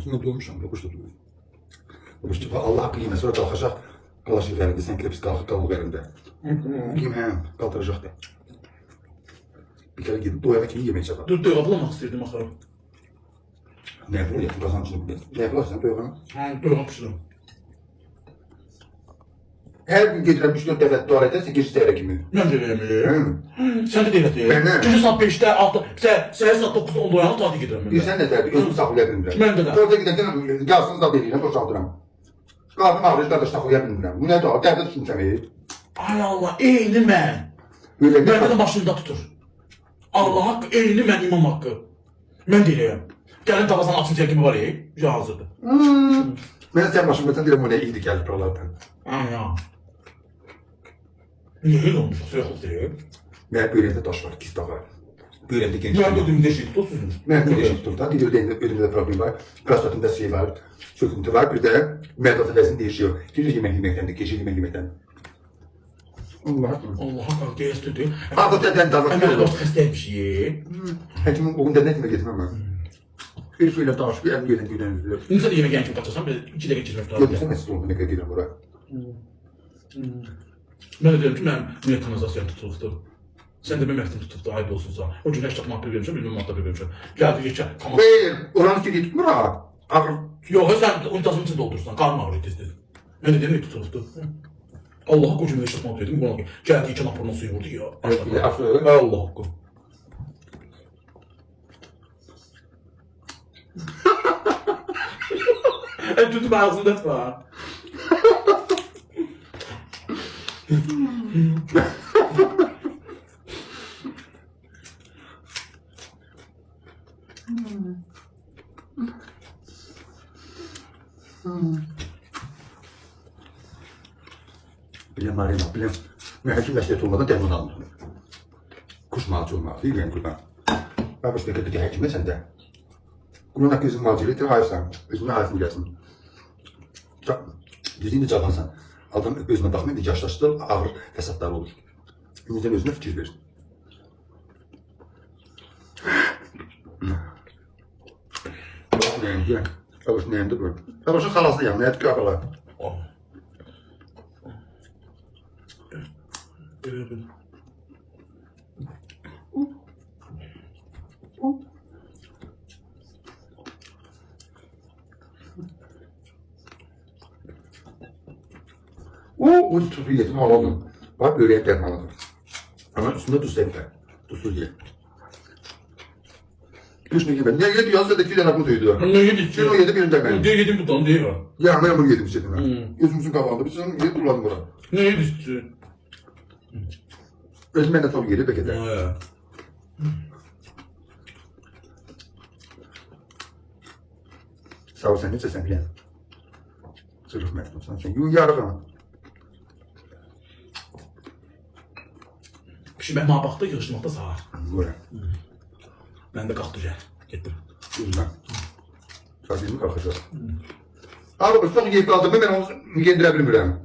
Üstünde durmuşam. Yokuş da duruyor. Yokuş da Allah hakkı yeme. Sonra kalkacak. Kalaşık verinde. Sen kire biz kalkıp kalk verinde. Kim hem kaldıracak da. Bir kere gidip doyana kimi yemeye çabuk. Dur doyablamaq istirdim axı. Ne yapıyor? Yapın kazancını biliyorsun. Ne yaparsan doyana. Doyab pişirim. Her gün getiren 3-4 defa tuvalete 8 seyre kimi. Mən də eləyəm. Sən də deyirəm. Ben de. Gecə saat 5-də, 6-da, səhər saat 9-da doyanı tadı gedirəm. Bir sen ne derdi? Özümü saklayabilirim. Ben de. Orada giderken yazsınız da vereyim. Boşaltıram. Karnım ağrıyor. Kardeş saklayabilirim. Bu ne daha? Derdi düşünsem. Ay Allah, eyni mən. Böyle Məndə də başında tutur. Allah haqqı, eyni mən imam haqqı. Mən deyirəm. Gəlin tavasan açınca kimi var ya, hazırdır. Ben sen başımda sen diyorum o ne iyiydi geldi buralardan. Aynen. Niye öyle olmuş? Yox deyib. Ben böreğimde taş var, kist var. Böreğimde genç Mən dedim deşik tutursuzmuş. Ben de genç tuttum. Ödümde problem var. Prostatımda şey var. Çöküntü var. Bir de medatı vezin değişiyor. Gece yemek yemekten de, gece yemek yemekten. Allah Allah haqqı, deyəs dedi. Abi deden davranıyor. Əməli dost xəstəymiş ye. Hekimin oğlunda ne demek getirmem ben. Bir şeyle taş, bir el gelen gülen üzülür. Necə də yemək kimi qaçasan, bir 2 dəqiqə keçirmək lazım. Görürsen nasıl oldu ne kadar giren buraya. Mən də deyirəm ki, mənim niyə kanalizasiyam tutulubdur? Sən də mənim məxtim tutubdur, ayıb olsunsa. O gün 80 manat vermişəm, bilməm manat vermişəm. Gəldi yekə, tamam. Hayır, oranın seni tutmur ha. Ağır. Yox, sən unitazın içində doldurursan, qarnın ağrıyor tez-tez. Mən də deyirəm, niyə tutulubdur? Allah haqqı o gün 80 manat verdim, qonaq. Gəldi yekə naporla suyu vurdu ya. Aşağı. Allah haqqı. Tutum ağzında tutma. Bilem arayma, bilem. Ben hekimleştirip olmadan telefon aldım. Kuş malcı olmak değil benim kurban. Ben başta kötü hekimle sen de. Bunun hakkı üzüm malcılığı da hayırsan. Üzümle hayırsın gelsin. Dediğinde cavansan. Adam özüne bakmayın da yaşlaştı, ağır fesatlar olur. İnciden özüne fikir verin. Babaş neyim diye. Babaş neyim de böyle. Babaşın halası yanına etki akalar. O tuzu yedim alalım. Bak böreğe termaladım. Ama üstünde tuz sevdi. Tuzsuz ye. Kış ne gibi? Ne yedi yazsa da 2 tane bu duydu. Ne yedik? Sen o yedi birinde ben. Ne yedim tutalım diye var. Ya ben bunu yedim istedim ben. Gözümüzün kapandı. Biz onu yedi kullandım buna. Ne yedik? Özmen de tabii geliyor peki de. Ha. Sağ ol sen ne sen bilen. Sırf mektup sen. Yun yarı falan. Kişi ben bana baktı, yığışmaqda sağır. Böyle. Ben de qalxdı gəl, getdim. Uzman. Sadece mi kalkacak? Abi çok iyi kaldım. Ben onu yendirebilirim.